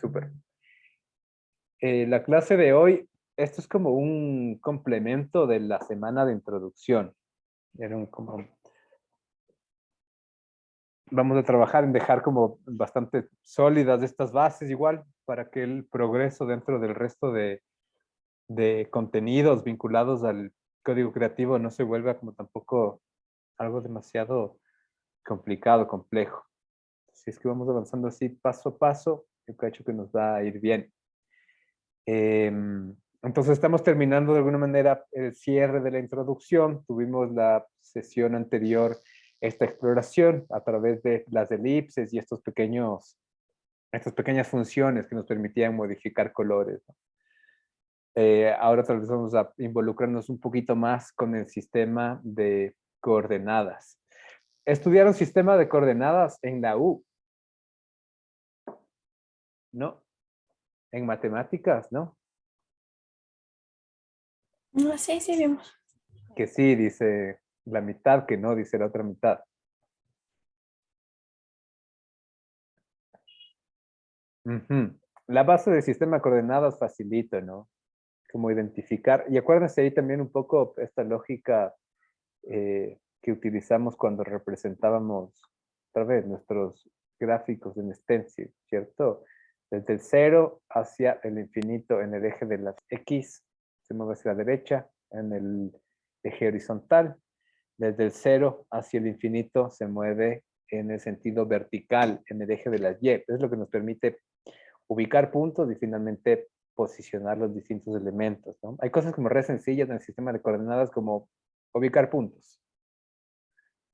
súper. La clase de hoy, esto es como un complemento de la semana de introducción. Vamos a trabajar en dejar como bastante sólidas estas bases igual para que el progreso dentro del resto de contenidos vinculados al código creativo no se vuelva como tampoco algo demasiado complicado, complejo. Si es que vamos avanzando así paso a paso, yo creo que nos va a ir bien. Entonces estamos terminando de alguna manera el cierre de la introducción. Tuvimos la sesión anterior esta exploración a través de las elipses y estas pequeñas funciones que nos permitían modificar colores, ¿no? Ahora tal vez vamos a involucrarnos un poquito más con el sistema de coordenadas. ¿Estudiaron sistema de coordenadas en la U? ¿No? ¿En matemáticas? ¿No? No sé si vimos. Que sí, dice la mitad, que no, dice la otra mitad. Ujú. La base del sistema de coordenadas facilita, ¿no? Como identificar. Y acuérdense ahí también un poco esta lógica que utilizamos cuando representábamos, otra vez, nuestros gráficos en stencil, ¿cierto? Desde el cero hacia el infinito en el eje de las X, se mueve hacia la derecha, en el eje horizontal. Desde el cero hacia el infinito se mueve en el sentido vertical, en el eje de las Y. Es lo que nos permite ubicar puntos y finalmente posicionar los distintos elementos, ¿no? Hay cosas como re sencillas en el sistema de coordenadas como ubicar puntos.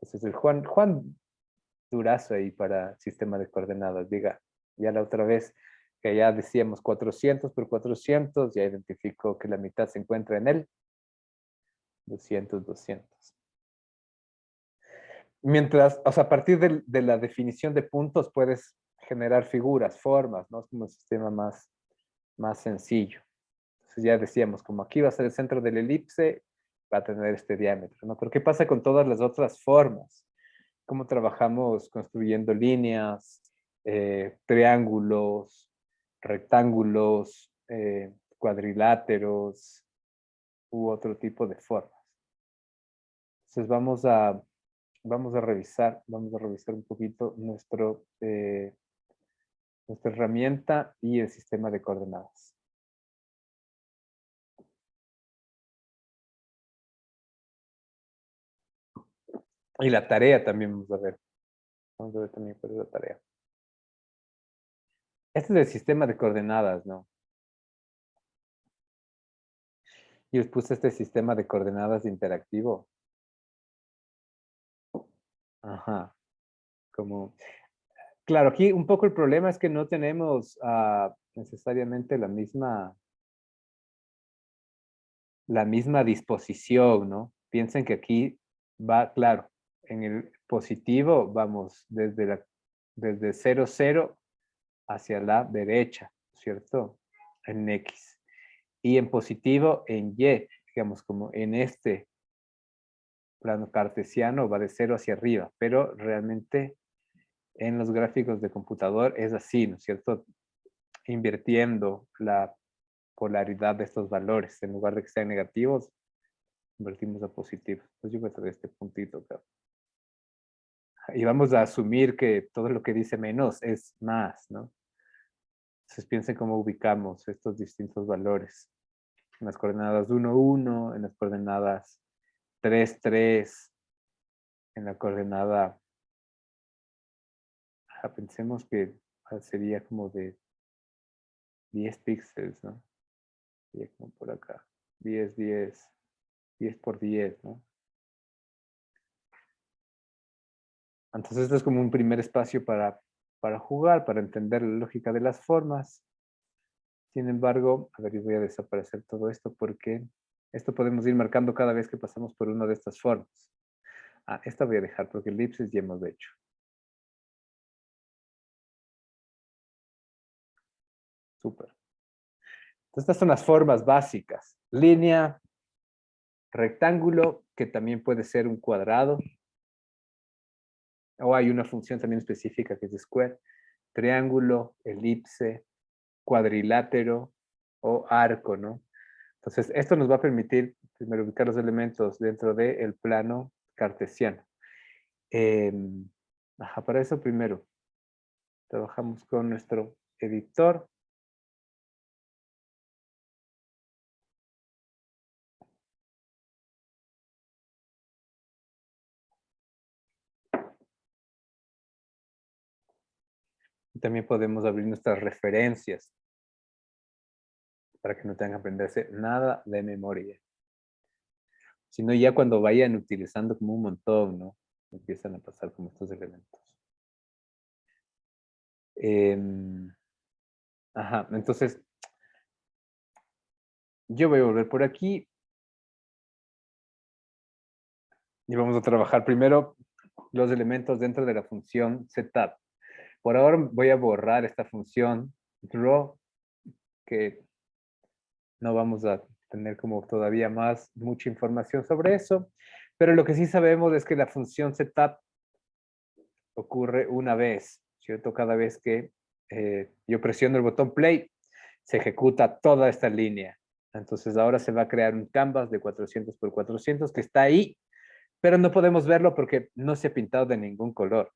Entonces el Juan Durazo ahí para sistema de coordenadas, diga, ya la otra vez que ya decíamos 400 por 400, ya identificó que la mitad se encuentra en él, 200, 200. Mientras, o sea, a partir de la definición de puntos puedes generar figuras, formas, ¿no? Es como un sistema más sencillo. Entonces ya decíamos, como aquí va a ser el centro del elipse, va a tener este diámetro, ¿no? Pero ¿qué pasa con todas las otras formas? ¿Cómo trabajamos construyendo líneas, triángulos, rectángulos, cuadriláteros u otro tipo de formas? Entonces vamos a revisar un poquito nuestra herramienta y el sistema de coordenadas. Y la tarea también vamos a ver. Vamos a ver también cuál es la tarea. Este es el sistema de coordenadas, ¿no? Y les puse este sistema de coordenadas interactivo. Ajá. Como, claro, aquí un poco el problema es que no tenemos necesariamente la misma disposición, ¿no? Piensen que aquí va, claro, en el positivo vamos desde 0, 0 hacia la derecha, ¿cierto? En X. Y en positivo en Y, digamos, como en este plano cartesiano va de 0 hacia arriba, pero realmente en los gráficos de computador es así, ¿no es cierto? Invirtiendo la polaridad de estos valores. En lugar de que sean negativos, invertimos a positivos. Entonces yo voy a traer este puntito acá. Y vamos a asumir que todo lo que dice menos es más, ¿no? Entonces piensen cómo ubicamos estos distintos valores. En las coordenadas 1, 1, en las coordenadas 3, 3, en la coordenada, pensemos que sería como de 10 píxeles, ¿no? Sería como por acá. 10, 10, 10 por 10, ¿no? Entonces esto es como un primer espacio para jugar, para entender la lógica de las formas. Sin embargo, a ver, yo voy a desaparecer todo esto porque esto podemos ir marcando cada vez que pasamos por una de estas formas. Esta voy a dejar porque elipses ya hemos hecho. Súper. Entonces, estas son las formas básicas. Línea, rectángulo, que también puede ser un cuadrado. O hay una función también específica que es square. Triángulo, elipse, cuadrilátero o arco, ¿no? Entonces, esto nos va a permitir primero ubicar los elementos dentro del plano cartesiano. Para eso primero trabajamos con nuestro editor. También podemos abrir nuestras referencias para que no tengan que aprenderse nada de memoria. Sino ya cuando vayan utilizando como un montón, ¿no? Empiezan a pasar como estos elementos. Entonces, yo voy a volver por aquí. Y vamos a trabajar primero los elementos dentro de la función setup. Por ahora voy a borrar esta función draw, que no vamos a tener como todavía mucha información sobre eso. Pero lo que sí sabemos es que la función setup ocurre una vez, ¿cierto? Cada vez que yo presiono el botón play, se ejecuta toda esta línea. Entonces ahora se va a crear un canvas de 400 por 400 que está ahí, pero no podemos verlo porque no se ha pintado de ningún color.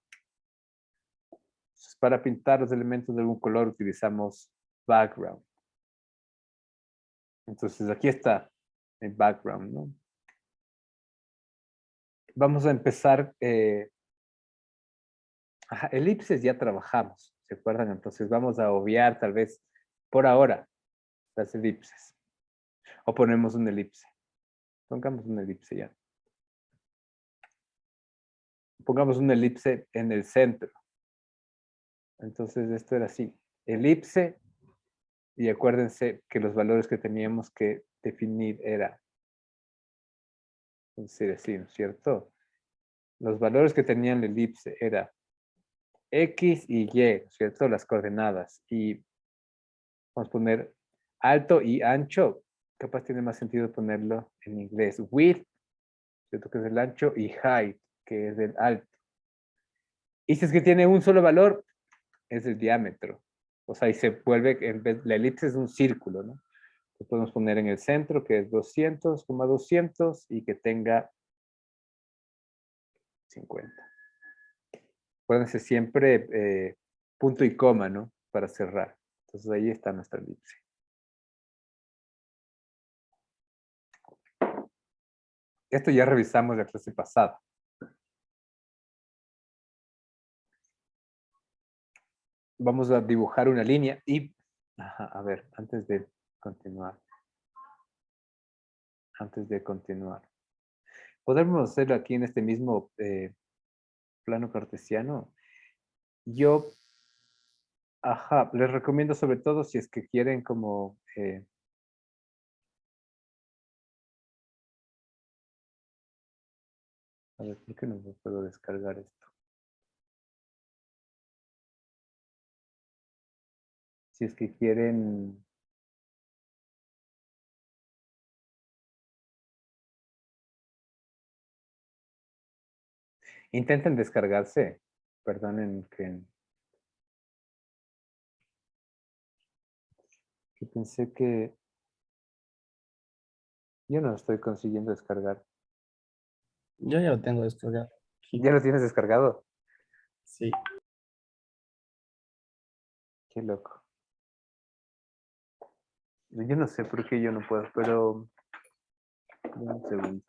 Entonces, para pintar los elementos de algún color utilizamos background. Entonces aquí está el background, ¿no? Vamos a empezar. Elipses ya trabajamos, ¿se acuerdan? Entonces vamos a obviar tal vez por ahora las elipses. O ponemos una elipse. Pongamos una elipse ya. Pongamos una elipse en el centro. Entonces esto era así. Elipse. Y acuérdense que los valores que teníamos que definir era. Entonces así, ¿no es cierto? Los valores que tenían la elipse era X y Y, ¿no es cierto? Las coordenadas. Y vamos a poner alto y ancho. Capaz tiene más sentido ponerlo en inglés. Width, ¿cierto? Que es el ancho, y height, que es el alto. Y si es que tiene un solo valor, es el diámetro. O sea, y se vuelve, la elipse es un círculo, ¿no? Lo podemos poner en el centro, que es 200,200 y que tenga 50. Acuérdense siempre punto y coma, ¿no? Para cerrar. Entonces ahí está nuestra elipse. Esto ya revisamos la clase pasada. Vamos a dibujar una línea y, a ver, antes de continuar. Podemos hacerlo aquí en este mismo plano cartesiano. Yo, les recomiendo sobre todo si es que quieren como... a ver, ¿por qué no puedo descargar esto? Si es que quieren... Intenten descargarse. Perdonen que pensé que... Yo no estoy consiguiendo descargar. Yo ya lo tengo descargado. ¿Ya lo tienes descargado? Sí. Qué loco. Yo no sé por qué yo no puedo, pero... Un segundo.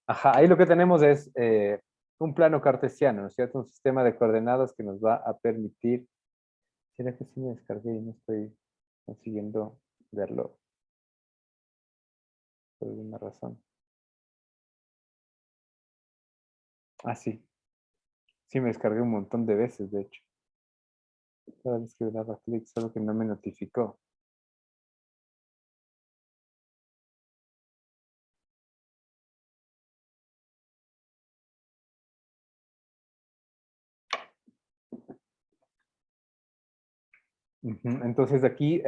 Ahí lo que tenemos es un plano cartesiano, ¿no es cierto? Un sistema de coordenadas que nos va a permitir... ¿Será que sí me descargué y no estoy consiguiendo verlo por alguna razón? Sí. Sí me descargué un montón de veces, de hecho. Cada vez que le daba clic, solo que no me notificó. Entonces aquí...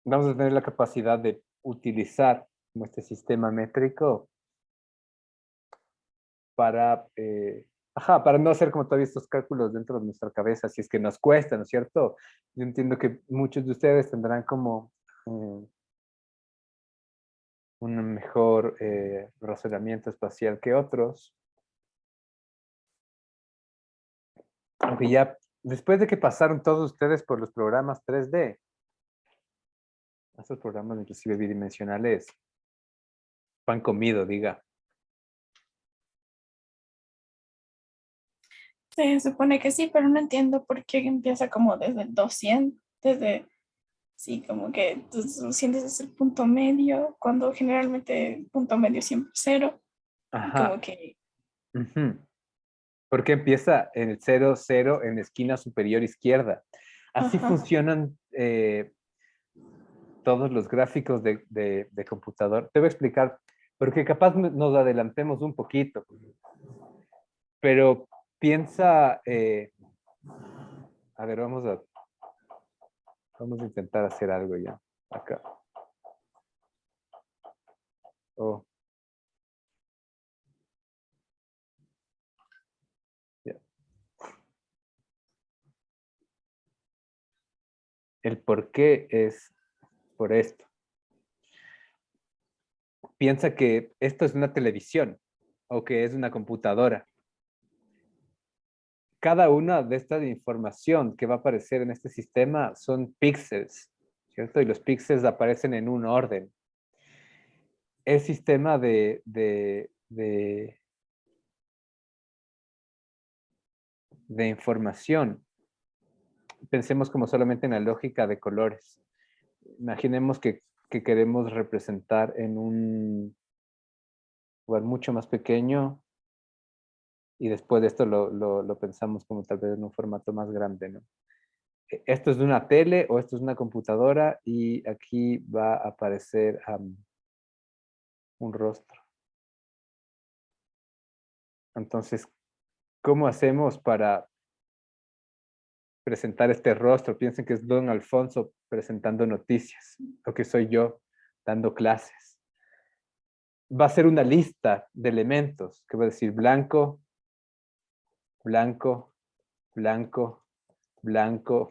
vamos a tener la capacidad de utilizar como este sistema métrico para, para no hacer como todavía estos cálculos dentro de nuestra cabeza, si es que nos cuesta, ¿no es cierto? Yo entiendo que muchos de ustedes tendrán como un mejor razonamiento espacial que otros. Aunque ya, después de que pasaron todos ustedes por los programas 3D, estos programas inclusive bidimensionales, pan comido, diga. Se supone que sí, pero no entiendo por qué empieza como desde el 200, desde, sí, como que tú sientes es el punto medio, cuando generalmente el punto medio siempre es cero, y como Ajá. que, Ujú. Porque empieza en el 0, 0 en la esquina superior izquierda. Así ajá, funcionan todos los gráficos de computador. Te voy a explicar, porque capaz nos adelantemos un poquito, pero piensa, a ver, vamos a intentar hacer algo ya, acá. Oh, ya. El por qué es por esto. Piensa que esto es una televisión o que es una computadora. Cada una de esta información que va a aparecer en este sistema son píxeles, ¿cierto? Y los píxeles aparecen en un orden. El sistema de información, pensemos como solamente en la lógica de colores. Imaginemos que queremos representar en un lugar mucho más pequeño y después de esto lo pensamos como tal vez en un formato más grande, ¿no? Esto es de una tele o esto es una computadora y aquí va a aparecer un rostro. Entonces, ¿cómo hacemos para presentar este rostro? Piensen que es Don Alfonso presentando noticias o que soy yo dando clases. Va a ser una lista de elementos que va a decir blanco, blanco, blanco, blanco,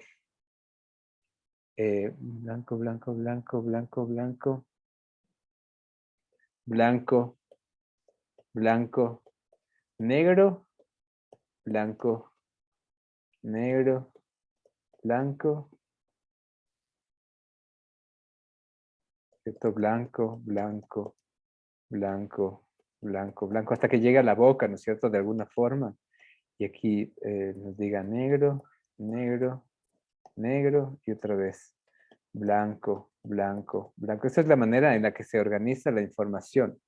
blanco, blanco, blanco, blanco, blanco, blanco, blanco, negro, blanco, negro, blanco, ¿cierto? Blanco, blanco, blanco, blanco, blanco, hasta que llega a la boca, ¿no es cierto? De alguna forma. Y aquí nos diga negro, negro, negro y otra vez blanco, blanco, blanco. Esa es la manera en la que se organiza la información,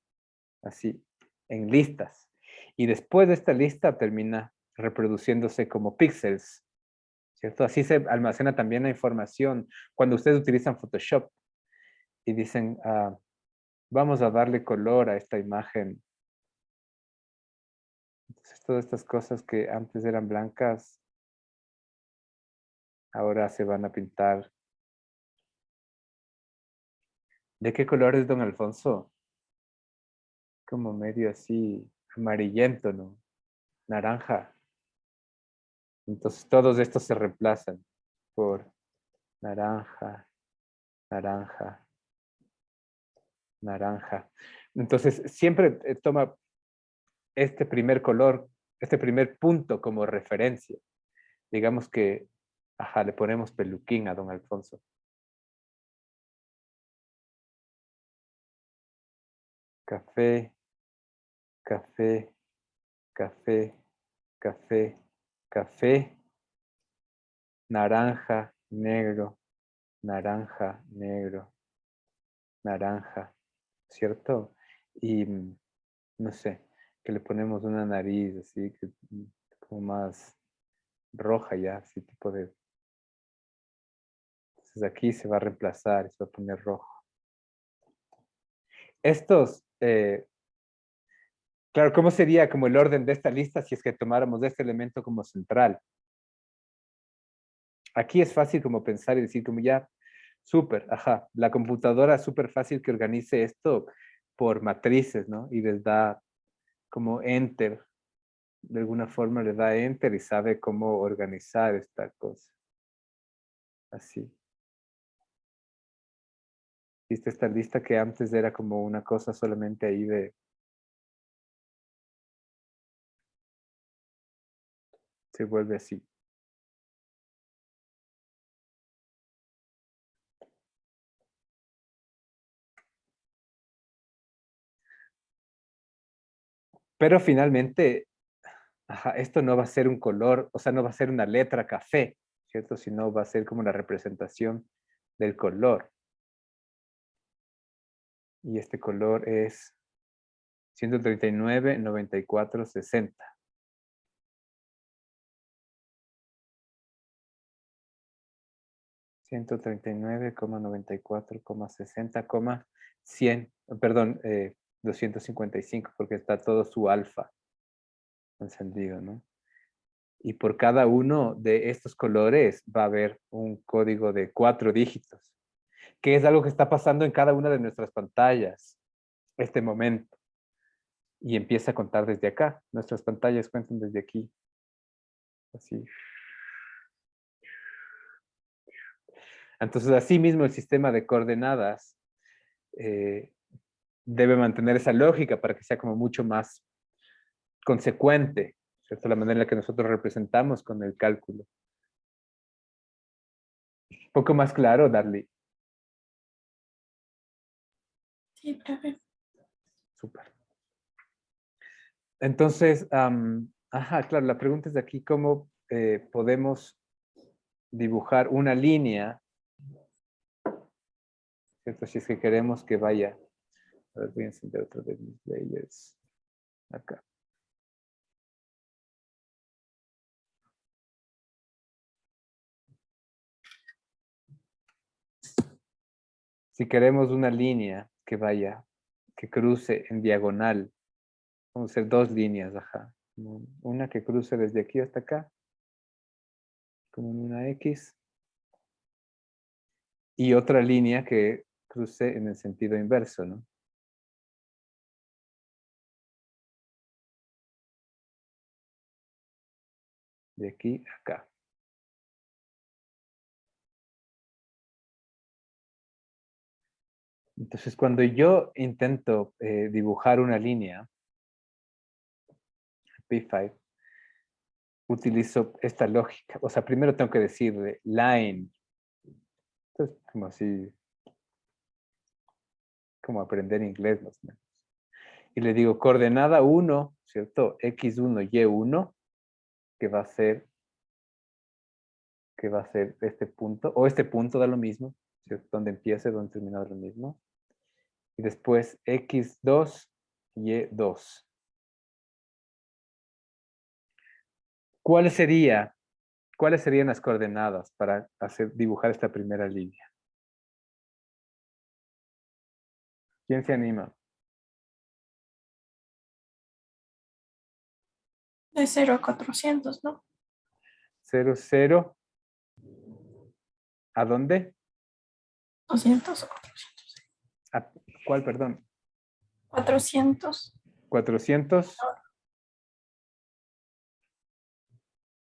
así, en listas. Y después de esta lista termina reproduciéndose como píxeles, ¿cierto? Así se almacena también la información cuando ustedes utilizan Photoshop y dicen, vamos a darle color a esta imagen. Entonces, todas estas cosas que antes eran blancas, ahora se van a pintar. ¿De qué color es don Alfonso? Como medio así amarillento, ¿no? Naranja. Entonces todos estos se reemplazan por naranja, naranja, naranja. Entonces siempre toma este primer color, este primer punto como referencia. Digamos que, le ponemos peluquín a don Alfonso. Café, café, café, café, café, naranja, negro, naranja, negro, naranja, ¿cierto? Y no sé, que le ponemos una nariz así, que, como más roja ya, así tipo de... Entonces aquí se va a reemplazar y se va a poner rojo. Estos, claro, ¿cómo sería como el orden de esta lista si es que tomáramos este elemento como central? Aquí es fácil como pensar y decir como ya, Súper, ajá. La computadora es súper fácil que organice esto por matrices, ¿no? Y les da como enter. De alguna forma le da enter y sabe cómo organizar esta cosa. Así. ¿Viste esta lista que antes era como una cosa solamente ahí de... Se vuelve así. Pero finalmente, ajá, esto no va a ser un color, o sea, no va a ser una letra café, ¿cierto? Sino va a ser como la representación del color. Y este color es 139, 94, 60. 139,94,60,100, perdón, 255, porque está todo su alfa encendido, ¿no? Y por cada uno de estos colores va a haber un código de 4 dígitos, que es algo que está pasando en cada una de nuestras pantallas, este momento. Y empieza a contar desde acá. Nuestras pantallas cuentan desde aquí. Así. Entonces, así mismo el sistema de coordenadas debe mantener esa lógica para que sea como mucho más consecuente, ¿cierto? La manera en la que nosotros representamos con el cálculo. Un poco más claro, Darly. Sí, profe. Súper. Entonces, ajá, claro, la pregunta es de aquí, ¿cómo podemos dibujar una línea? ¿Cierto? Si es que queremos que vaya. A ver, voy a encender otra vez mis layers. Acá. Si queremos una línea que vaya, que cruce en diagonal, vamos a hacer dos líneas, ajá. Una que cruce desde aquí hasta acá, como en una X. Y otra línea que cruce en el sentido inverso, ¿no? De aquí a acá. Entonces, cuando yo intento dibujar una línea, P5, utilizo esta lógica. O sea, primero tengo que decir line. Entonces, como así, como aprender inglés más o menos. Y le digo coordenada 1, ¿cierto? X1, Y1, que va a ser este punto, o este punto da lo mismo, ¿cierto? Donde empiece, donde termina da lo mismo. Y después X2, Y2. ¿Cuáles serían las coordenadas para dibujar esta primera línea? ¿Quién se anima? De 0 a 400, ¿no? 0, 0. ¿A dónde? 200 o 400. ¿A cuál, perdón? 400. 400.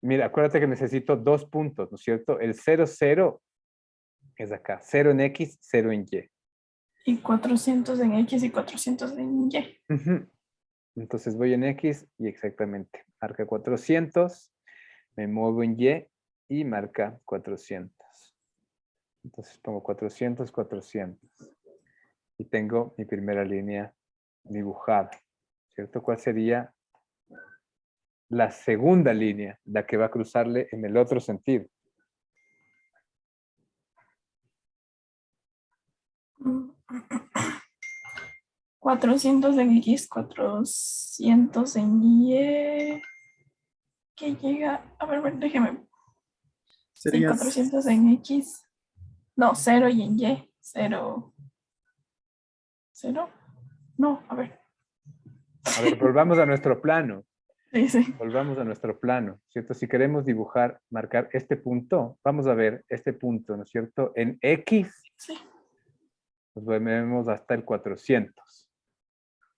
Mira, acuérdate que necesito 2 puntos, ¿no es cierto? El 0, 0 es acá. 0 en X, 0 en Y. Y 400 en X y 400 en Y. Ujú. Entonces voy en X y exactamente. Marca 400. Me muevo en Y y marca 400. Entonces pongo 400, 400. Y tengo mi primera línea dibujada, ¿cierto? ¿Cuál sería la segunda línea, la que va a cruzarle en el otro sentido? Mm. 400 en X, 400 en Y. Que llega. A ver, déjeme. Sí, Sería 400 en X. No, 0 y en Y. 0. 0. No, a ver. A ver, volvamos a nuestro plano. Sí, sí. Volvamos a nuestro plano, ¿cierto? Si queremos dibujar, marcar este punto, vamos a ver este punto, ¿no es cierto? En X Sí. Nos vemos hasta el 400.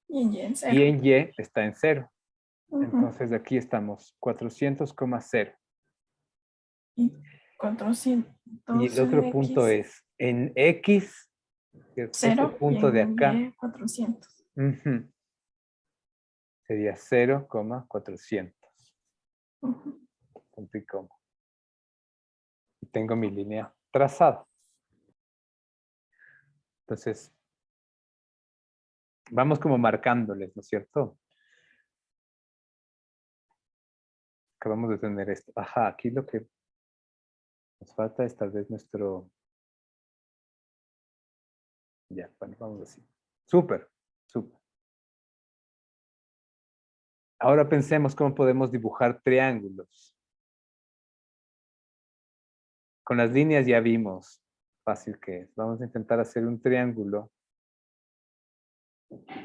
Y en Y en Y cero. en Y está en 0. Ujú. Entonces aquí estamos 400,0. Y 400 Y el otro en punto X, es en X, que es este 0, y punto de en acá, Y 400. ujú, sería 0,400. Ujú. Punto y coma. Y tengo mi línea trazada. Entonces, vamos como marcándoles, ¿no es cierto? Acabamos de tener esto. Ajá, aquí lo que nos falta es tal vez nuestro... Ya, bueno, vamos así. Súper, súper. Ahora pensemos cómo podemos dibujar triángulos. Con las líneas ya vimos fácil que es. Vamos a intentar hacer un triángulo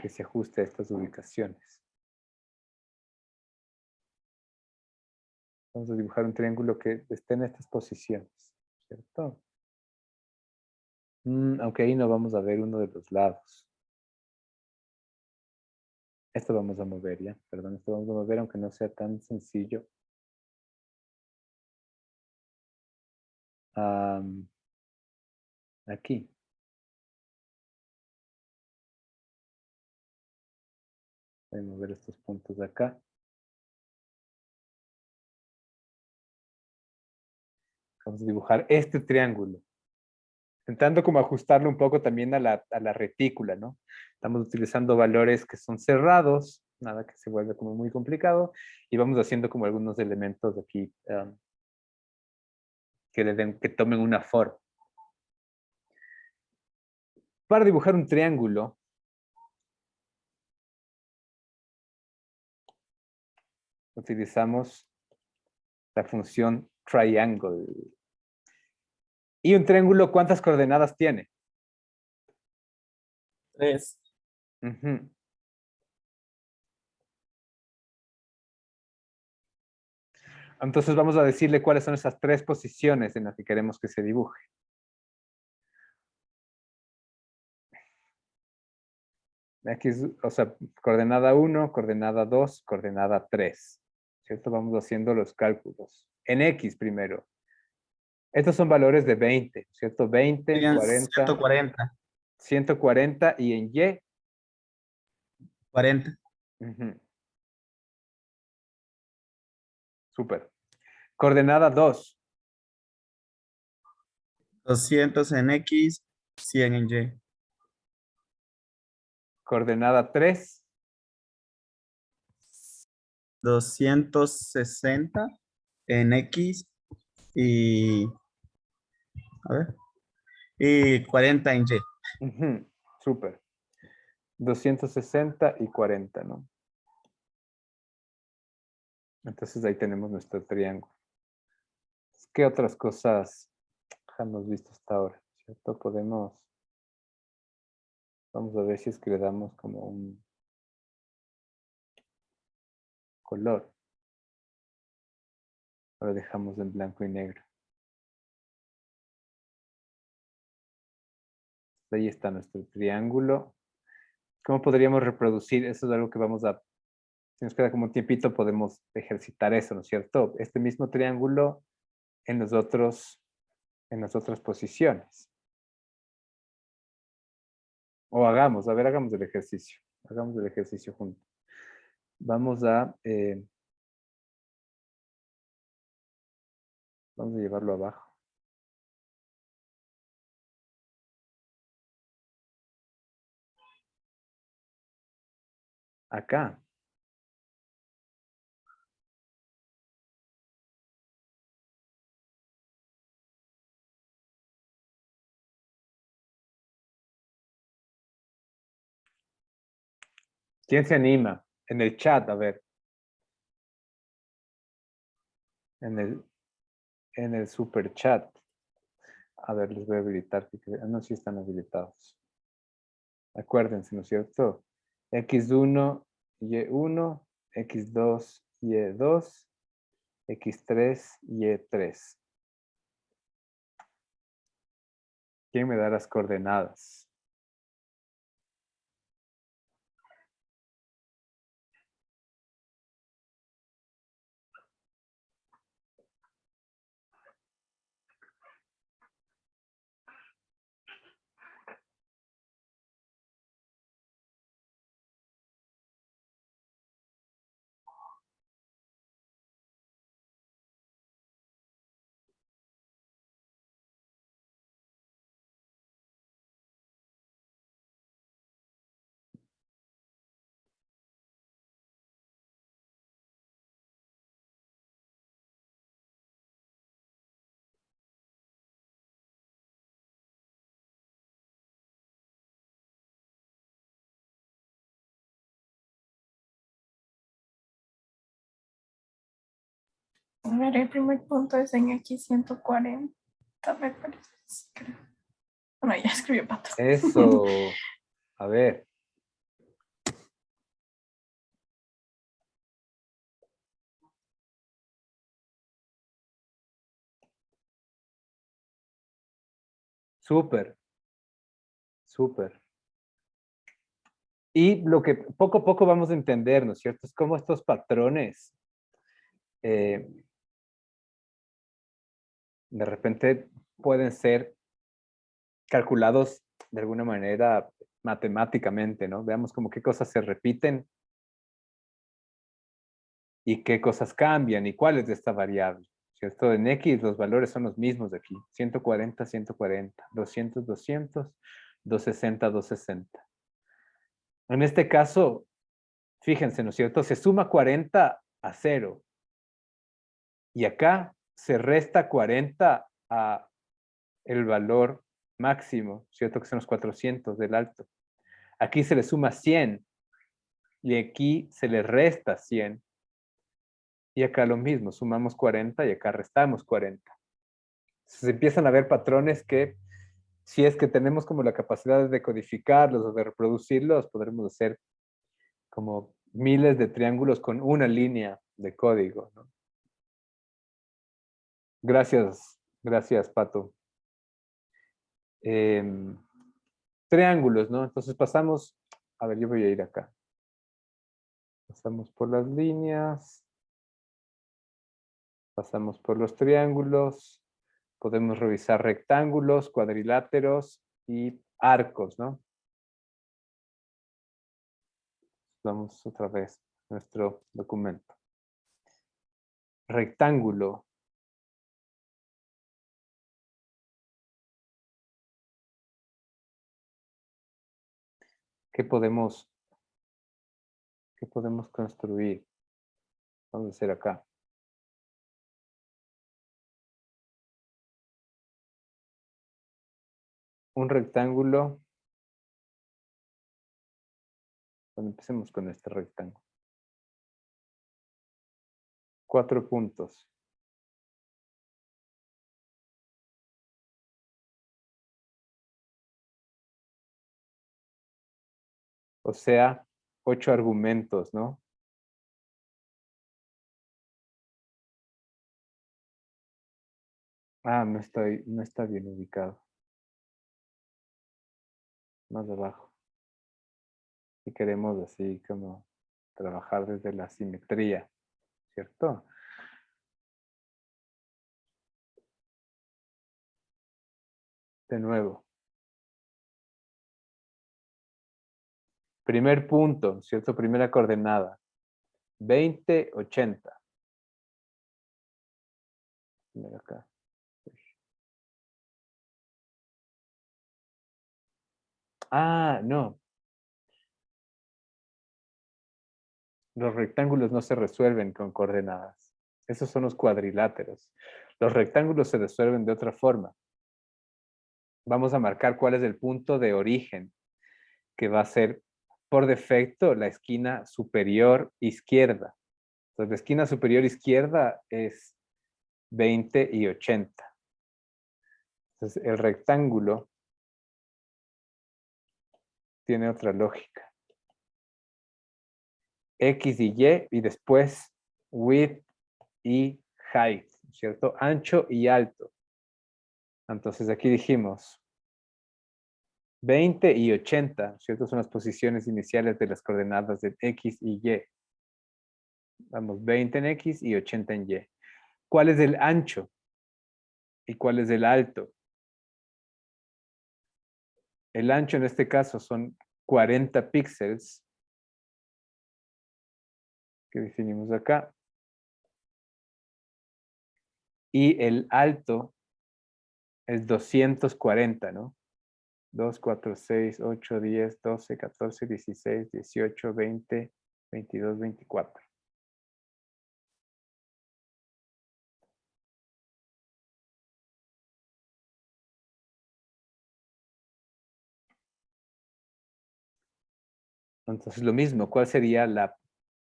que se ajuste a estas ubicaciones. Vamos a dibujar un triángulo que esté en estas posiciones, ¿cierto? Aunque ahí no vamos a ver uno de los lados. Esto vamos a mover, ¿ya? Perdón, esto vamos a mover aunque no sea tan sencillo. Aquí. Voy a mover estos puntos de acá. Vamos a dibujar este triángulo. Intentando como ajustarlo un poco también a la retícula, ¿no? Estamos utilizando valores que son cerrados, nada que se vuelve como muy complicado, y vamos haciendo como algunos elementos aquí que tomen una forma. Para dibujar un triángulo, utilizamos la función triangle. ¿Y un triángulo cuántas coordenadas tiene? 3. Ujú. Entonces vamos a decirle cuáles son esas 3 posiciones en las que queremos que se dibuje. Aquí es, o sea, coordenada 1, coordenada 2, coordenada 3. ¿Cierto? Vamos haciendo los cálculos. En X primero. Estos son valores de 20, ¿cierto? 20, Serían 40, 140. 140 y en Y. 40. Ujú. Súper. Coordenada 2. 200 en X, 100 en Y. Coordenada 3. 260 en X y, a ver, y 40 en Y. Ujú. Súper. 260 y 40, ¿no? Entonces ahí tenemos nuestro triángulo. ¿Qué otras cosas hemos visto hasta ahora? ¿Cierto? Vamos a ver si es que le damos como un color. Ahora dejamos en blanco y negro. Ahí está nuestro triángulo. ¿Cómo podríamos reproducir? Eso es algo que vamos a... Si nos queda como un tiempito, podemos ejercitar eso, ¿no es cierto? Este mismo triángulo en en las otras posiciones. O hagamos, a ver, hagamos el ejercicio. Hagamos el ejercicio juntos. Vamos vamos a llevarlo abajo. Acá. ¿Quién se anima? En el chat, a ver. En en el super chat. A ver, les voy a habilitar. No, sí están habilitados. Acuérdense, ¿no es cierto? X1, Y1, X2, Y2, X3, Y3. ¿Quién me da las coordenadas? A ver, el primer punto es en X 140, me parece. Sí, creo. Bueno, ya escribió Pato. Eso. A ver. Súper. Súper. Y lo que poco a poco vamos a entender, ¿no es cierto? Es cómo estos patrones de repente pueden ser calculados de alguna manera matemáticamente, ¿no? Veamos como qué cosas se repiten y qué cosas cambian y cuál es de esta variable, ¿cierto? En X los valores son los mismos de aquí, 140, 140, 200, 200, 260, 260. En este caso, fíjense, ¿no es cierto? Se suma 40 a 0 y acá se resta 40 a el valor máximo, ¿cierto? Que son los 400 del alto. Aquí se le suma 100 y aquí se le resta 100. Y acá lo mismo, sumamos 40 y acá restamos 40. Entonces empiezan a haber patrones que, si es que tenemos como la capacidad de decodificarlos o de reproducirlos, podremos hacer como miles de triángulos con una línea de código, ¿no? Gracias, Pato. Triángulos, ¿no? Entonces pasamos, a ver, yo voy a ir acá. Pasamos por las líneas, pasamos por los triángulos, podemos revisar rectángulos, cuadriláteros y arcos, ¿no? Vamos otra vez a nuestro documento. Rectángulo. ¿Qué podemos construir? Vamos a hacer acá. Un rectángulo. Bueno, empecemos con este rectángulo. 4 puntos. O sea, 8 argumentos, ¿no? Ah, no está bien ubicado. Más abajo. Y queremos así como trabajar desde la simetría, ¿cierto? De nuevo. Primer punto, ¿cierto? Primera coordenada. 20, 80. Mira acá. Ah, no. Los rectángulos no se resuelven con coordenadas. Esos son los cuadriláteros. Los rectángulos se resuelven de otra forma. Vamos a marcar cuál es el punto de origen, que va a ser por defecto la esquina superior izquierda. Entonces, la esquina superior izquierda es 20 y 80. Entonces, el rectángulo tiene otra lógica. X y Y y después width y height, ¿cierto? Ancho y alto. Entonces aquí dijimos 20 y 80, ¿cierto? Son las posiciones iniciales de las coordenadas de X y Y. Vamos, 20 en X y 80 en Y. ¿Cuál es el ancho? ¿Y cuál es el alto? El ancho en este caso son 40 píxeles que definimos acá. Y el alto es 240, ¿no? 2, 4, 6, 8, 10, 12, 14, 16, 18, 20, 22, 24. Entonces lo mismo, ¿cuál sería la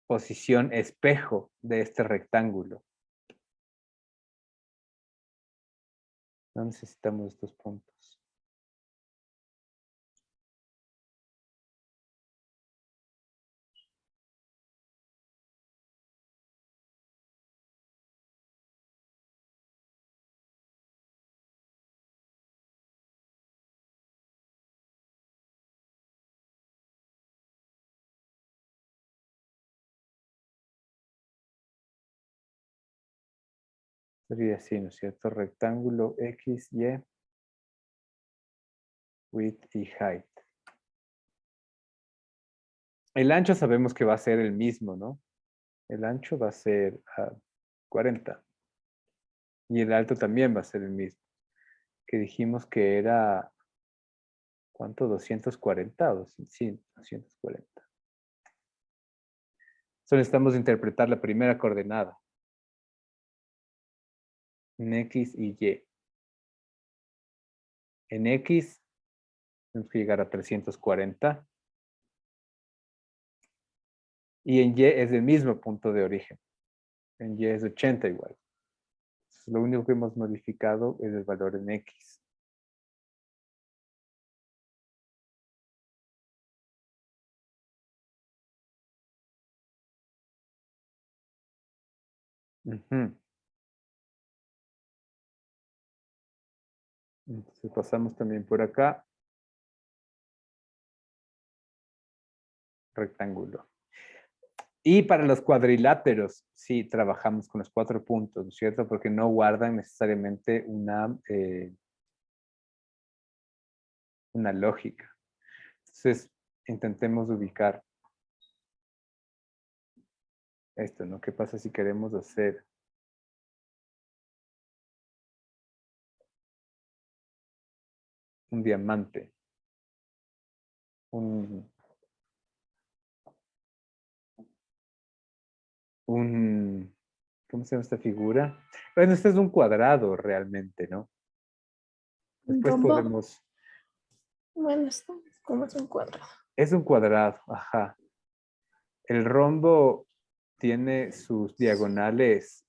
posición espejo de este rectángulo? No necesitamos estos puntos. Sería así, ¿no es cierto? Rectángulo X, Y, width y height. El ancho sabemos que va a ser el mismo, ¿no? El ancho va a ser 40. Y el alto también va a ser el mismo. Que dijimos que era, ¿cuánto? 240 o sí, 240. Solo necesitamos interpretar la primera coordenada. En X y Y. En X tenemos que llegar a 340. Y en Y es el mismo punto de origen. En Y es 80 igual. Entonces, lo único que hemos modificado es el valor en X. Ujú. Entonces pasamos también por acá. Rectángulo. Y para los cuadriláteros, sí, trabajamos con los 4 puntos, ¿no es cierto? Porque no guardan necesariamente una lógica. Entonces, intentemos ubicar esto, ¿no? ¿Qué pasa si queremos hacer un diamante? Un, ¿cómo se llama esta figura? Bueno, este es un cuadrado realmente, ¿no? Un Después rombo. podemos... Bueno, esto como es un cuadrado. Es un cuadrado, ajá. El rombo tiene sus diagonales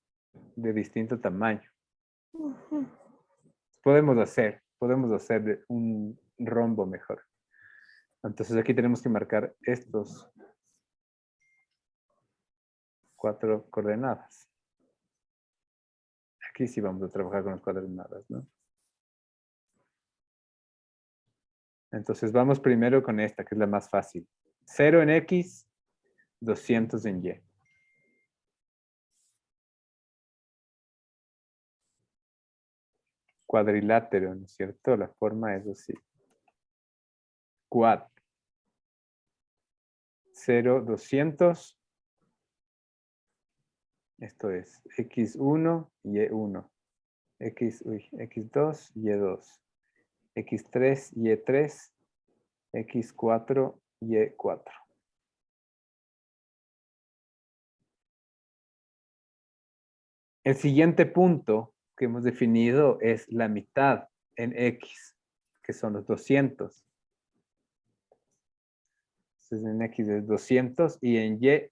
de distinto tamaño. Ujú. Podemos hacer un rombo mejor. Entonces aquí tenemos que marcar estos 4 coordenadas. Aquí sí vamos a trabajar con las coordenadas, ¿no? Entonces vamos primero con esta, que es la más fácil. 0 en X, 200 en Y. Cuadrilátero, ¿no es cierto? La forma es así. Quad. 0, 200. Esto es X1, Y1. X2, Y2. X3, Y3. X4, Y4. El siguiente punto que hemos definido es la mitad en X, que son los 200. Entonces en X es 200 y en Y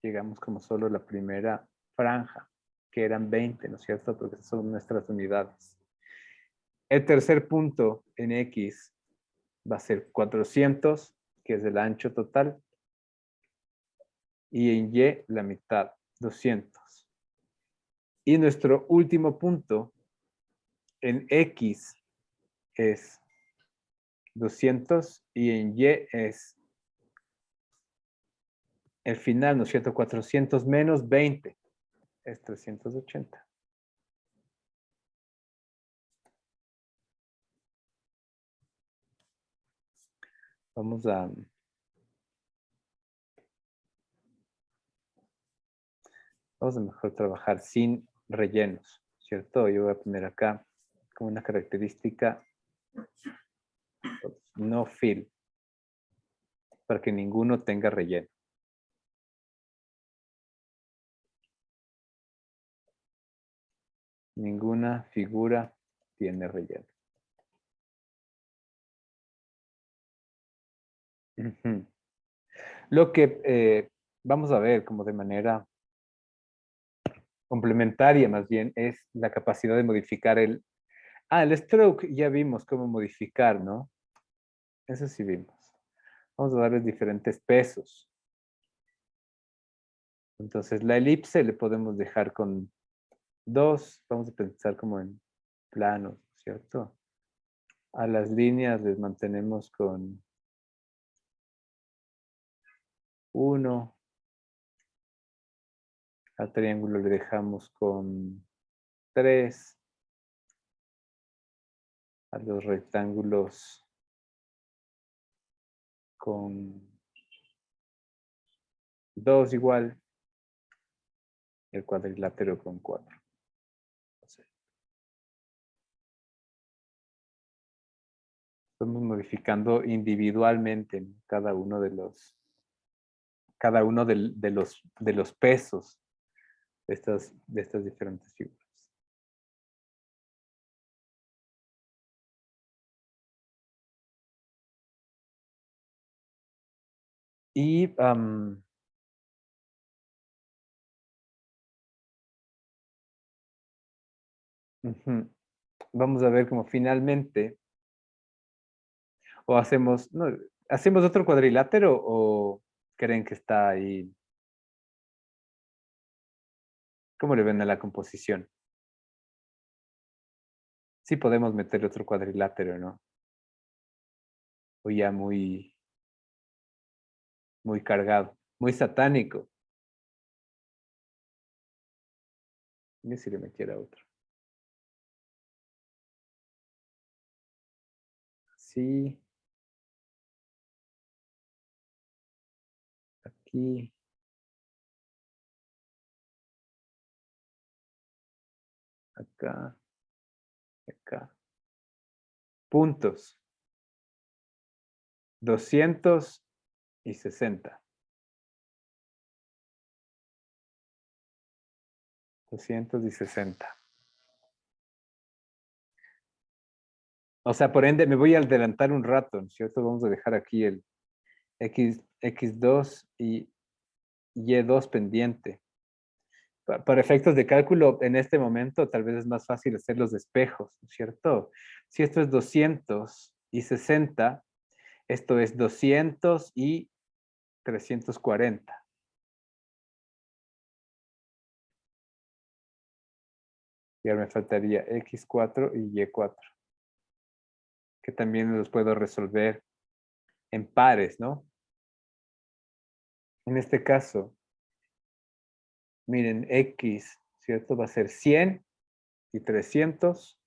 llegamos como solo la primera franja, que eran 20, ¿no es cierto? Porque son nuestras unidades. El tercer punto en X va a ser 400, que es el ancho total. Y en Y la mitad, 200. Y nuestro último punto en X es 200 y en Y es el final, ¿no es cierto? 400 menos 20 es 380. Vamos a mejor trabajar sin rellenos, ¿cierto? Yo voy a poner acá como una característica no fill, para que ninguno tenga relleno. Ninguna figura tiene relleno. Ujú. Lo que vamos a ver como de manera complementaria más bien es la capacidad de modificar el stroke. Ya vimos cómo modificar, ¿no? Eso sí vimos. Vamos a darles diferentes pesos. Entonces la elipse le podemos dejar con 2. Vamos a pensar como en planos, ¿cierto? A las líneas les mantenemos con 1. Al triángulo le dejamos con 3. A los rectángulos con 2 igual. El cuadrilátero con 4. Estamos modificando individualmente cada uno de los pesos de estas diferentes figuras. Y vamos a ver cómo finalmente, o hacemos, no, ¿hacemos otro cuadrilátero o creen que está ahí? ¿Cómo le ven a la composición? Sí podemos meter otro cuadrilátero, ¿no? O ya muy cargado, muy satánico. Yo si le metiera otro. Sí. Aquí. Acá. Acá. Puntos. 260. 260. O sea, por ende, me voy a adelantar un rato, ¿no es cierto? Vamos a dejar aquí el X2 y Y2 pendiente. Para efectos de cálculo, en este momento, tal vez es más fácil hacer los despejos, ¿no es cierto? Si esto es 260, esto es 200 y 340. Y ahora me faltaría X4 y Y4, que también los puedo resolver en pares, ¿no? En este caso, miren, X, ¿cierto? Va a ser 100 y 300.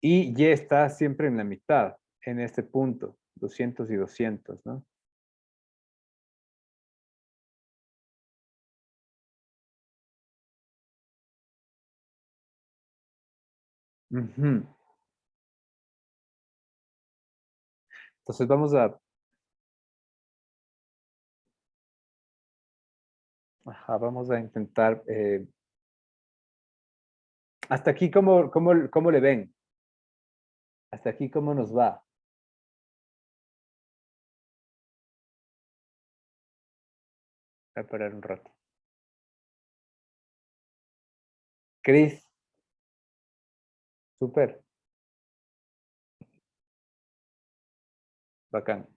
Y Y está siempre en la mitad, en este punto, 200 y 200, ¿no? Ujú. Entonces vamos a intentar, hasta aquí, ¿cómo le ven? Hasta aquí, ¿cómo nos va? Voy a parar un rato. Cris, súper, bacán.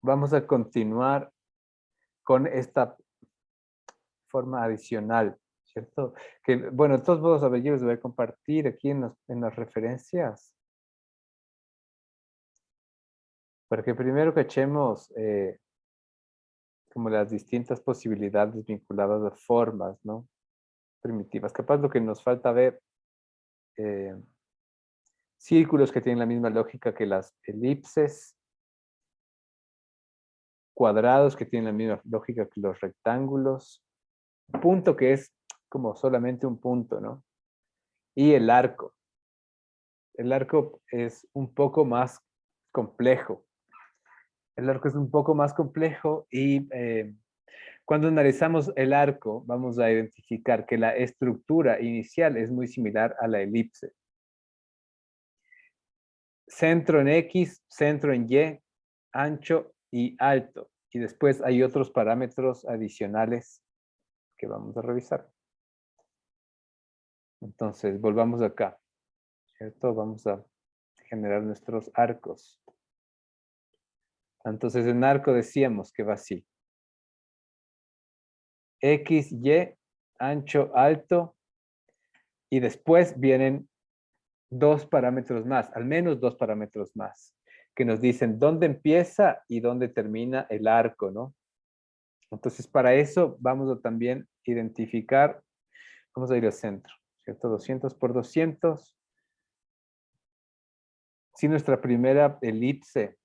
Vamos a continuar con esta forma adicional, ¿cierto? Que, bueno, de todos modos, a ver, yo les voy a compartir aquí en las referencias. Para que primero cachemos como las distintas posibilidades vinculadas a formas, ¿no? Primitivas. Capaz lo que nos falta ver, eh, círculos que tienen la misma lógica que las elipses, cuadrados que tienen la misma lógica que los rectángulos, punto que es como solamente un punto, ¿no? Y el arco. El arco es un poco más complejo. El arco es un poco más complejo y cuando analizamos el arco, vamos a identificar que la estructura inicial es muy similar a la elipse. Centro en X, centro en Y, ancho y alto. Y después hay otros parámetros adicionales que vamos a revisar. Entonces, volvamos acá, ¿cierto? Vamos a generar nuestros arcos. Entonces, en arco decíamos que va así. X, Y, ancho, alto. Y después vienen dos parámetros más, al menos dos parámetros más, que nos dicen dónde empieza y dónde termina el arco, ¿no? Entonces, para eso vamos a también identificar, vamos a ir al centro, ¿cierto? 200 por 200. Si nuestra primera elipse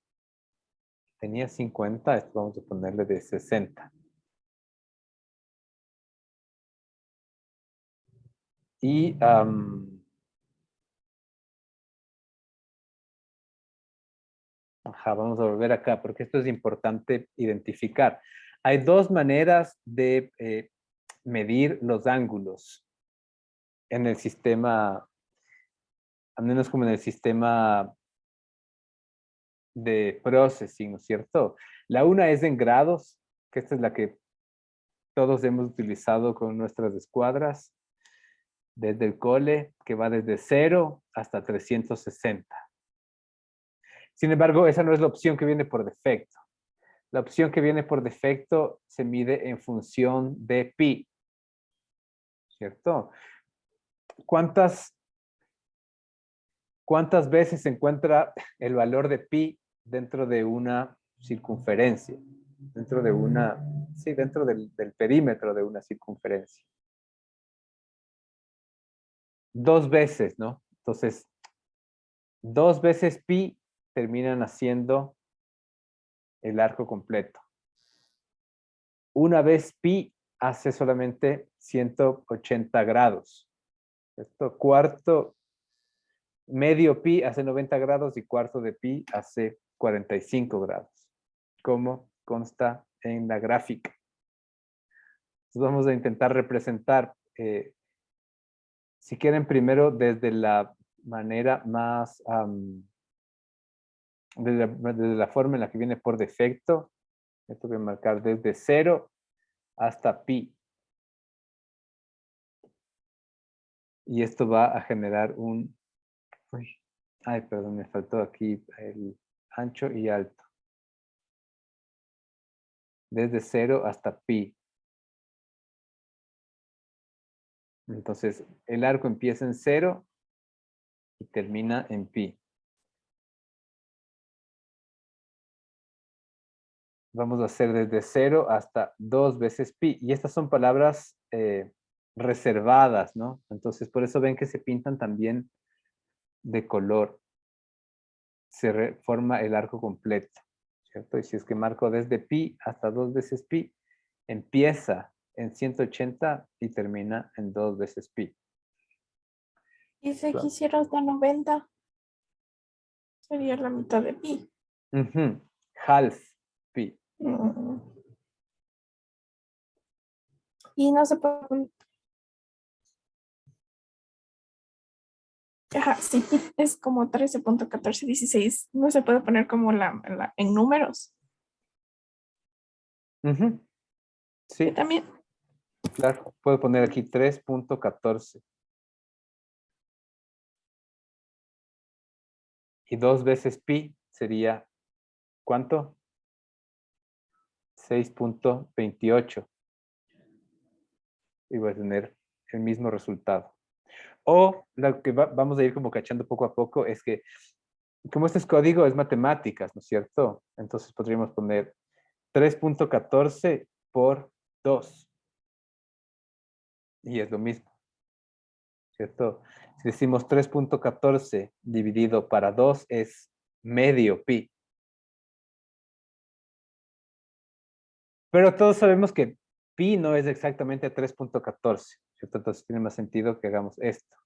tenía 50, esto vamos a ponerle de 60. Y vamos a volver acá, porque esto es importante identificar. Hay dos maneras de medir los ángulos en el sistema, al menos como en el sistema de processing, ¿no es cierto? La una es en grados, que esta es la que todos hemos utilizado con nuestras escuadras, desde el cole, que va desde 0 hasta 360. Sin embargo, esa no es la opción que viene por defecto. La opción que viene por defecto se mide en función de pi, ¿cierto? ¿Cuántas veces se encuentra el valor de pi dentro de una circunferencia? Dentro de una, sí, dentro del perímetro de una circunferencia. Dos veces, ¿no? Entonces, dos veces pi terminan haciendo el arco completo. Una vez pi hace solamente 180 grados. Esto cuarto, medio pi hace 90 grados y cuarto de pi hace 45 grados, como consta en la gráfica. Entonces vamos a intentar representar, si quieren, primero desde la manera más, desde la forma en la que viene por defecto. Esto voy a marcar desde 0 hasta pi. Y esto va a generar un... Uy, ay, perdón, me faltó aquí el ancho y alto. Desde 0 hasta pi. Entonces, el arco empieza en 0 y termina en pi. Vamos a hacer desde 0 hasta 2 veces pi. Y estas son palabras reservadas, ¿no? Entonces, por eso ven que se pintan también de color. Se forma el arco completo, ¿cierto? Y si es que marco desde pi hasta 2 veces pi, empieza en 180 y termina en 2 veces pi. Y si Claro. quisieras de 90, sería la mitad de pi. Half pi. Mm. Y no se puede. Ajá, sí, pi es como 13.1416. No se puede poner como en números. Yo Sí, también. claro. Puedo poner aquí 3.14. Y 2 veces pi sería, ¿cuánto? 6.28. y voy a tener el mismo resultado. O lo que vamos a ir como cachando poco a poco es que, como este es código, es matemáticas, ¿no es cierto? Entonces podríamos poner 3.14 por 2. Y es lo mismo, ¿cierto? Si decimos 3.14 dividido para 2 es medio pi. Pero todos sabemos que pi no es exactamente 3.14, ¿cierto? Entonces tiene más sentido que hagamos esto.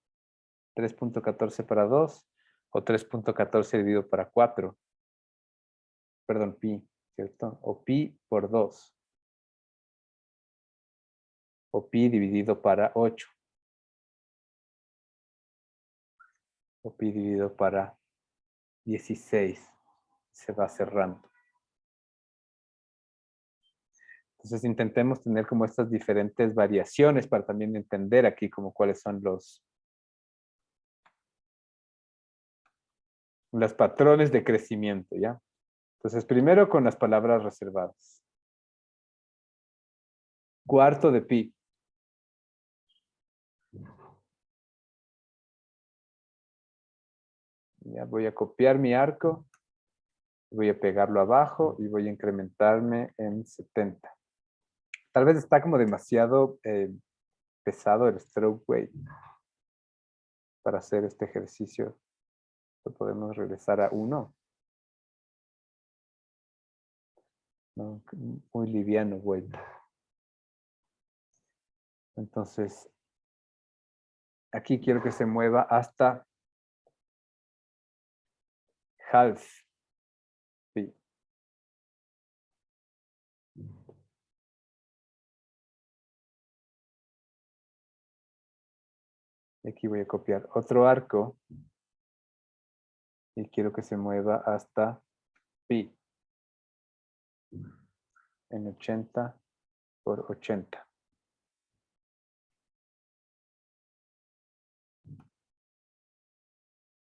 3.14 para 2 o 3.14 dividido para 4. Perdón, pi, ¿cierto? O pi por 2. O pi dividido para 8. O pi dividido para 16. Se va cerrando. Entonces intentemos tener como estas diferentes variaciones para también entender aquí como cuáles son los patrones de crecimiento, ¿ya? Entonces primero con las palabras reservadas. Cuarto de pi. Ya voy a copiar mi arco, voy a pegarlo abajo y voy a incrementarme en 70. Tal vez está como demasiado pesado el stroke weight para hacer este ejercicio. Lo podemos regresar a 1. ¿No? Muy liviano, weight. Entonces, aquí quiero que se mueva hasta half pi. Y aquí voy a copiar otro arco y quiero que se mueva hasta pi en 80 por 80.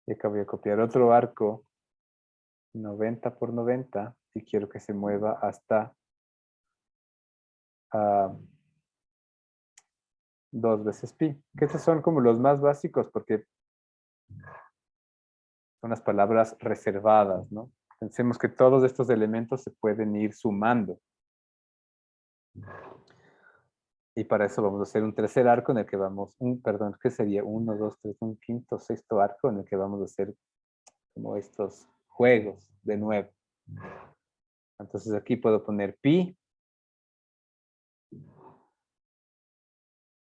Y acá voy a copiar otro arco 90 por 90 y quiero que se mueva hasta 2 veces pi. Que estos son como los más básicos porque son las palabras reservadas, ¿no? Pensemos que todos estos elementos se pueden ir sumando. Y para eso vamos a hacer un tercer arco en el que vamos, ¿qué sería? 1, 2, 3, un quinto, sexto arco en el que vamos a hacer como estos juegos de nuevo. Entonces aquí puedo poner pi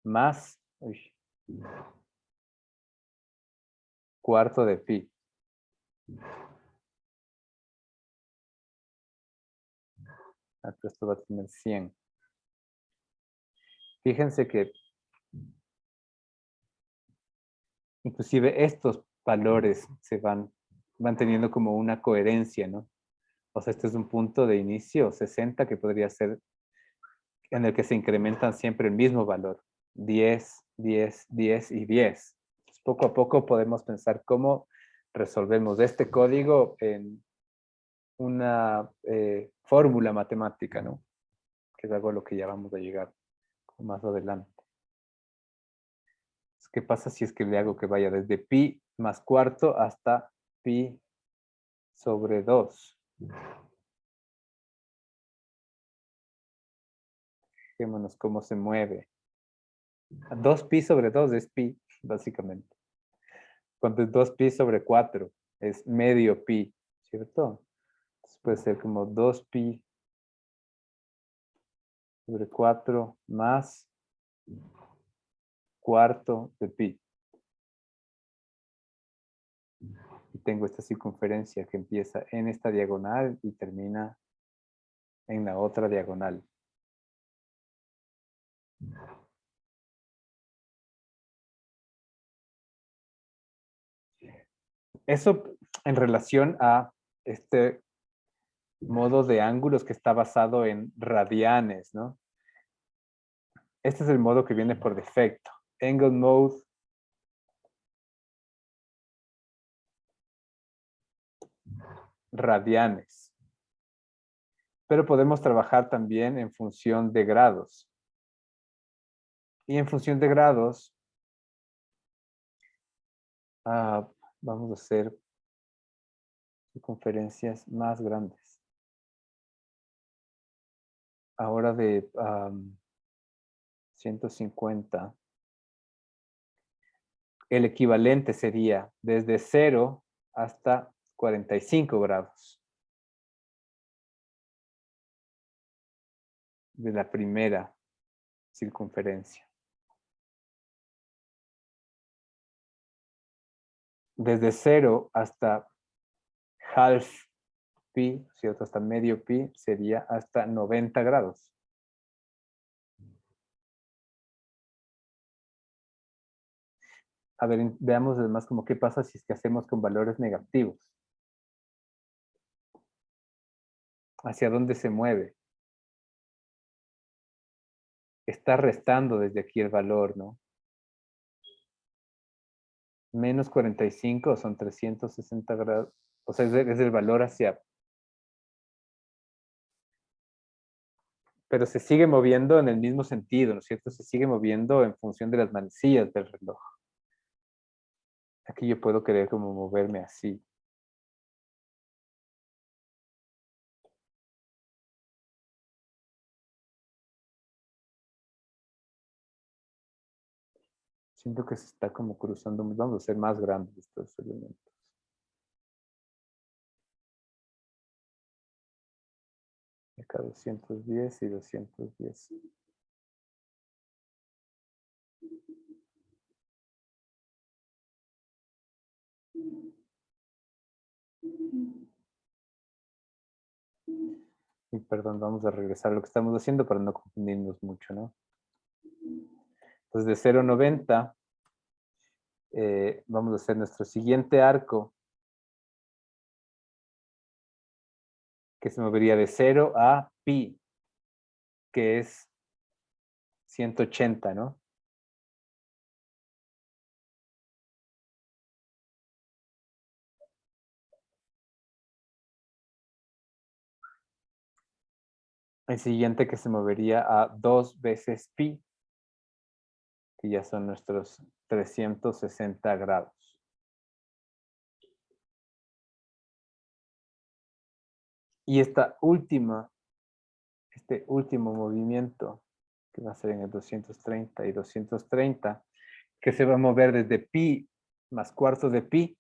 más cuarto de pi. Esto va a tener 100. Fíjense que inclusive estos valores van teniendo como una coherencia, ¿no? O sea, este es un punto de inicio, 60, que podría ser en el que se incrementan siempre el mismo valor. 10, 10, 10 y 10. Entonces, poco a poco podemos pensar cómo resolvemos este código en una fórmula matemática, ¿no? Que es algo a lo que ya vamos a llegar más adelante. ¿Qué pasa si es que le hago que vaya desde pi más cuarto hasta pi sobre 2? Fijémonos cómo se mueve. 2 pi sobre 2 es pi, básicamente. Cuando es 2 pi sobre 4 es medio pi, ¿cierto? Entonces puede ser como 2 pi sobre 4 más cuarto de pi. Y tengo esta circunferencia que empieza en esta diagonal y termina en la otra diagonal. Eso en relación a este modo de ángulos que está basado en radianes, ¿no? Este es el modo que viene por defecto. Angle mode radianes. Pero podemos trabajar también en función de grados. Y en función de grados, vamos a hacer circunferencias más grandes. Ahora de 150, el equivalente sería desde 0 hasta 45 grados de la primera circunferencia. Desde 0 hasta half pi, ¿cierto? Hasta medio pi sería hasta 90 grados. A ver, veamos además como qué pasa si es que hacemos con valores negativos. ¿Hacia dónde se mueve? Está restando desde aquí el valor, ¿no? Menos 45 son 360 grados. O sea, es el valor hacia... Pero se sigue moviendo en el mismo sentido, ¿no es cierto? Se sigue moviendo en función de las manecillas del reloj. Aquí yo puedo querer como moverme así. Siento que se está como cruzando. Vamos a hacer más grandes estos elementos. Acá 210 y 210. Y perdón, vamos a regresar a lo que estamos haciendo para no confundirnos mucho, ¿no? Entonces de 0,90 vamos a hacer nuestro siguiente arco, que se movería de 0 a pi, que es 180, ¿no? El siguiente que se movería a 2 veces pi, que ya son nuestros 360 grados. Y este último movimiento, que va a ser en el 230 y 230, que se va a mover desde pi más cuarto de pi.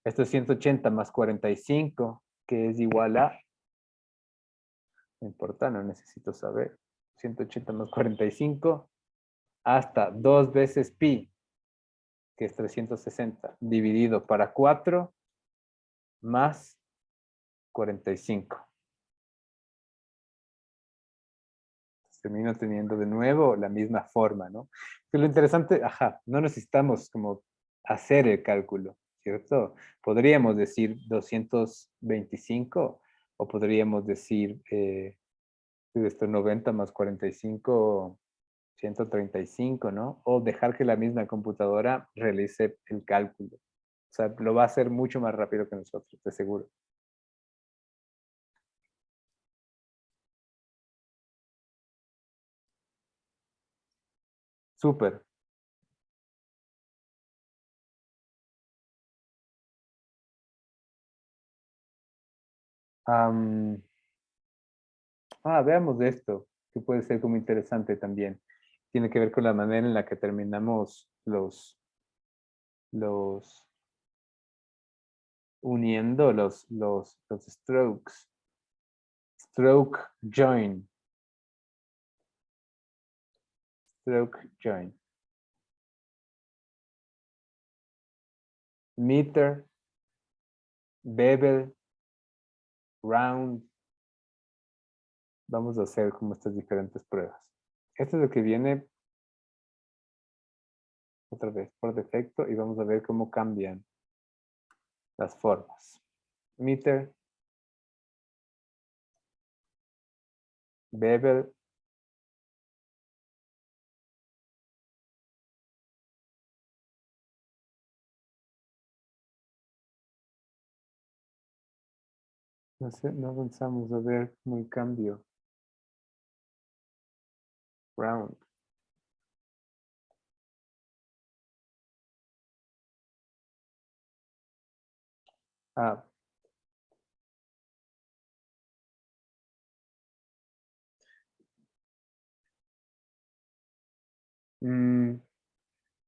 Esto es 180 más 45, que es igual a, no importa, no necesito saber, 180 más 45, hasta 2 veces pi, que es 360, dividido para 4, más 45. Termino teniendo de nuevo la misma forma, ¿no? Pero lo interesante, no necesitamos como hacer el cálculo, ¿cierto? Podríamos decir 225 o podríamos decir esto 90 más 45, 135, ¿no? O dejar que la misma computadora realice el cálculo. O sea, lo va a hacer mucho más rápido que nosotros, de seguro. Súper. Veamos de esto, que puede ser como interesante también. Tiene que ver con la manera en la que terminamos los uniendo los strokes. Stroke join. Stroke join. Meter, bevel, round. Vamos a hacer como estas diferentes pruebas. Esto es lo que viene otra vez por defecto y vamos a ver cómo cambian las formas. Meter, bevel, no sé, no avanzamos a ver cómo el cambio. Round. Ah, mm,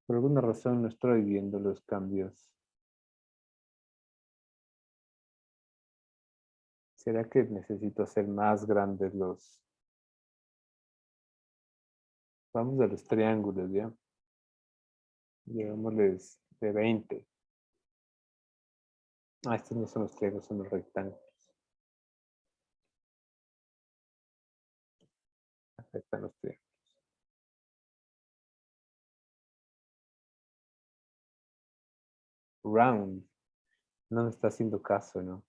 por alguna razón no estoy viendo los cambios. ¿Será que necesito hacer más grandes los... Vamos a los triángulos, ¿ya? Llevámosles de 20. Ah, estos no son los triángulos, son los rectángulos. Acá están los triángulos. Round. No me está haciendo caso, ¿no?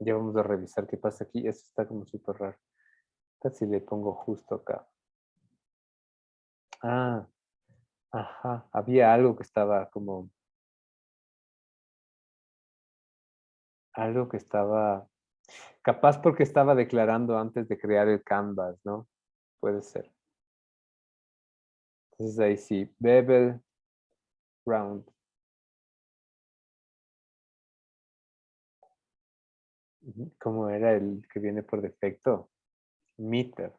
Ya vamos a revisar qué pasa aquí. Esto está como súper raro. ¿Qué tal si le pongo justo acá? Ah, ajá. Había algo que estaba como... Algo que estaba... Capaz porque estaba declarando antes de crear el canvas, ¿no? Puede ser. Entonces ahí sí. Bevel round. ¿Cómo era el que viene por defecto? Meter.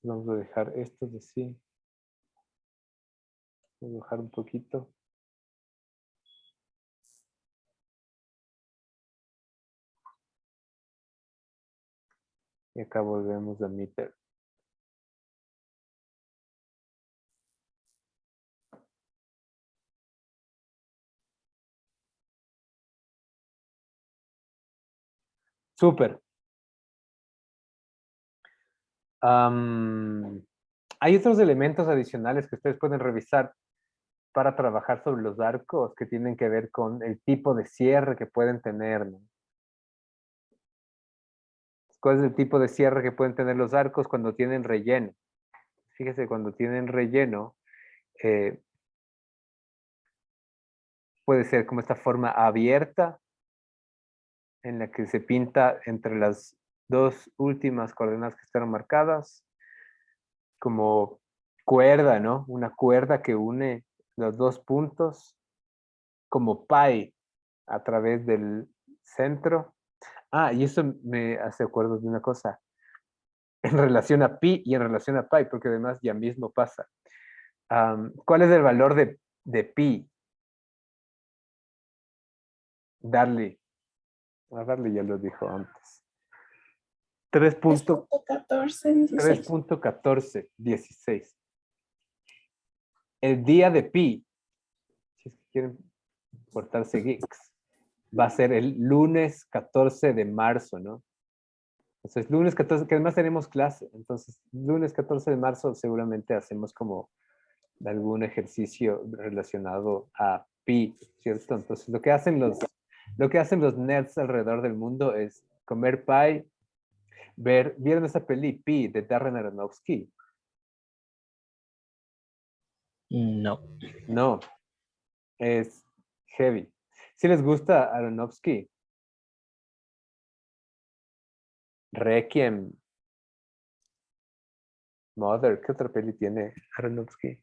Vamos a dejar estos así. Vamos a bajar un poquito. Y acá volvemos a meter. Súper. Hay otros elementos adicionales que ustedes pueden revisar para trabajar sobre los arcos que tienen que ver con el tipo de cierre que pueden tener, ¿no? ¿Cuál es el tipo de cierre que pueden tener los arcos cuando tienen relleno? Fíjese, cuando tienen relleno, eh, puede ser como esta forma abierta en la que se pinta entre las dos últimas coordenadas que están marcadas, como cuerda, ¿no? Una cuerda que une los dos puntos, como pi a través del centro. Ah, y eso me hace acuerdo de una cosa en relación a pi y en relación a pi, porque además ya mismo pasa. ¿Cuál es el valor de pi? Darle, Darle ya lo dijo antes. 3.1416. 3.1416. El día de pi, si es que quieren portarse geeks, va a ser el lunes 14 de marzo, ¿no? Entonces, lunes 14, que además tenemos clase, entonces, lunes 14 de marzo seguramente hacemos como algún ejercicio relacionado a pi, ¿cierto? Entonces, lo que hacen los nerds alrededor del mundo es comer pie, ¿vieron esa peli Pi de Darren Aronofsky? No. No, es heavy. Si les gusta Aronofsky, Requiem, Mother, ¿qué otra peli tiene Aronofsky?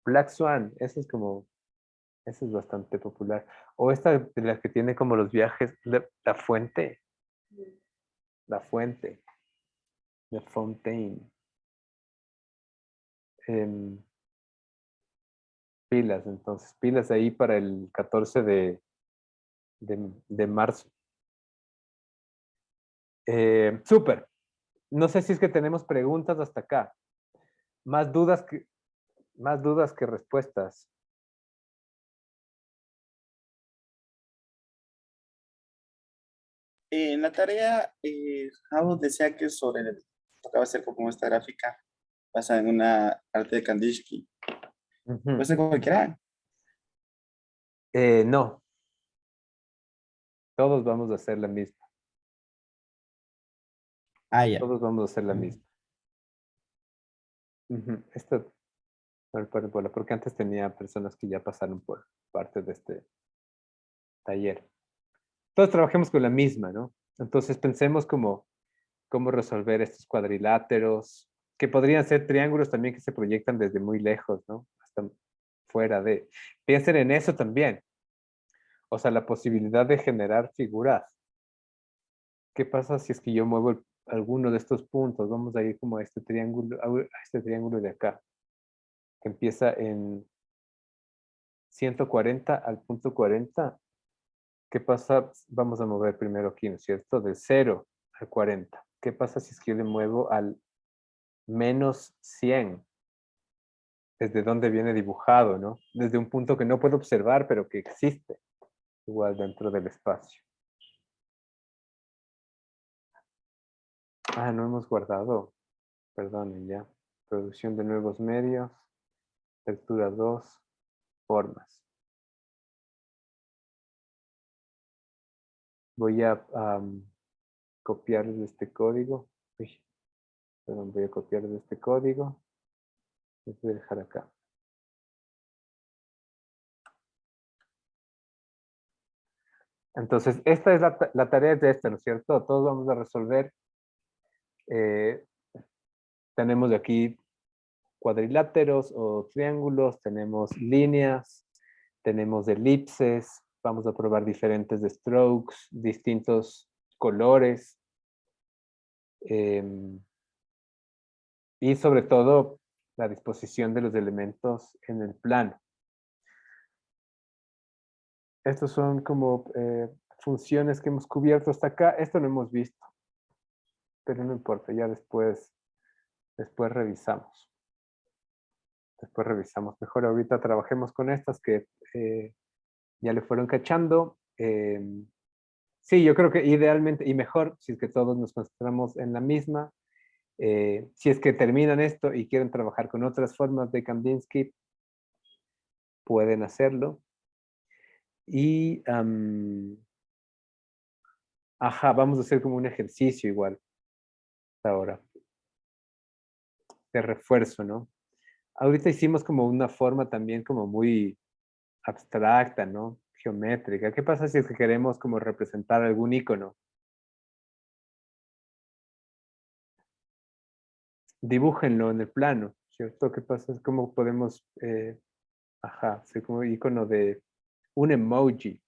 Black Swan, esa es bastante popular. O esta de la que tiene como los viajes, La Fuente, La Fuente, The Fontaine. Em, pilas, entonces, pilas ahí para el 14 de marzo. Súper. No sé si es que tenemos preguntas hasta acá. Más dudas que, más dudas que respuestas. En la tarea, Javo decía que tocaba hacer como esta gráfica basada en una arte de Kandinsky. Ujú. Puede ser cualquiera. No, todos vamos a hacer la misma. Ah, ya. Todos vamos a hacer la misma. Ujú. Esto, porque antes tenía personas que ya pasaron por parte de este taller. Todos trabajemos con la misma, ¿no? Entonces pensemos cómo resolver estos cuadriláteros, que podrían ser triángulos también que se proyectan desde muy lejos, ¿no? Hasta fuera de. Piensen en eso también. O sea, la posibilidad de generar figuras. ¿Qué pasa si es que yo muevo alguno de estos puntos? Vamos a ir como a este triángulo de acá, que empieza en 140 al punto 40. ¿Qué pasa? Vamos a mover primero aquí, ¿no es cierto? De 0 al 40. ¿Qué pasa si es que yo le muevo al menos 100? Desde donde viene dibujado, ¿no? Desde un punto que no puedo observar, pero que existe, igual dentro del espacio. Ah, no hemos guardado. Perdonen ya. Producción de nuevos medios. Lectura 2. Formas. Voy a copiar de este código. Uy, perdón, voy a copiar de este código. Lo voy a dejar acá. Entonces, esta es la tarea de esta, ¿no es cierto? Todos vamos a resolver. Tenemos de aquí cuadriláteros o triángulos, tenemos líneas, tenemos elipses, vamos a probar diferentes de strokes, distintos colores, y sobre todo la disposición de los elementos en el plano. Estos son como funciones que hemos cubierto hasta acá. Esto no hemos visto, pero no importa, ya después revisamos. Después revisamos. Mejor ahorita trabajemos con estas que ya le fueron cachando. Sí, yo creo que idealmente y mejor si es que todos nos concentramos en la misma. Si es que terminan esto y quieren trabajar con otras formas de Kandinsky, pueden hacerlo. Y, vamos a hacer como un ejercicio igual ahora, de refuerzo, ¿no? Ahorita hicimos como una forma también como muy abstracta, ¿no? Geométrica. ¿Qué pasa si es que queremos como representar algún icono? Dibújenlo en el plano, ¿cierto? ¿Qué pasa? ¿Cómo podemos, ser como icono de un emoji?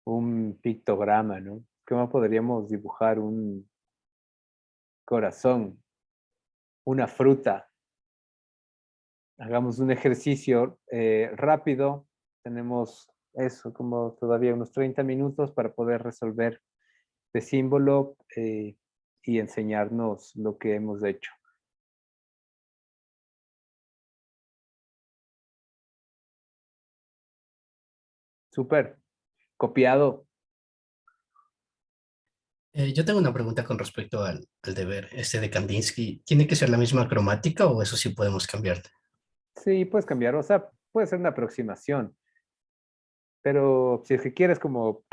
Un pictograma, ¿no? ¿Cómo podríamos dibujar un corazón, una fruta? Hagamos un ejercicio rápido. Tenemos eso, como todavía unos 30 minutos para poder resolver de símbolo y enseñarnos lo que hemos hecho. Súper. Copiado. Yo tengo una pregunta con respecto al deber este de Kandinsky. ¿Tiene que ser la misma cromática o eso sí podemos cambiar? Sí, puedes cambiar. O sea, puede ser una aproximación. Pero si es que quieres como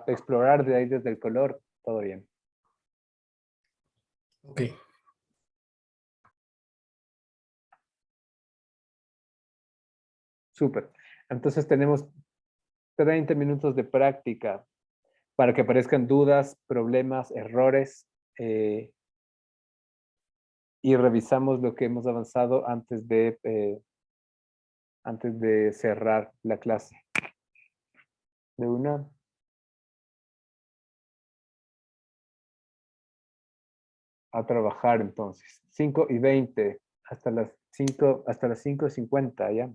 explorar de ahí desde el color, todo bien. Ok. Súper. Entonces tenemos 30 minutos de práctica para que aparezcan dudas, problemas, errores, y revisamos lo que hemos avanzado antes de cerrar la clase. De una. A trabajar entonces. 5:20 hasta las 5:50, ¿ya?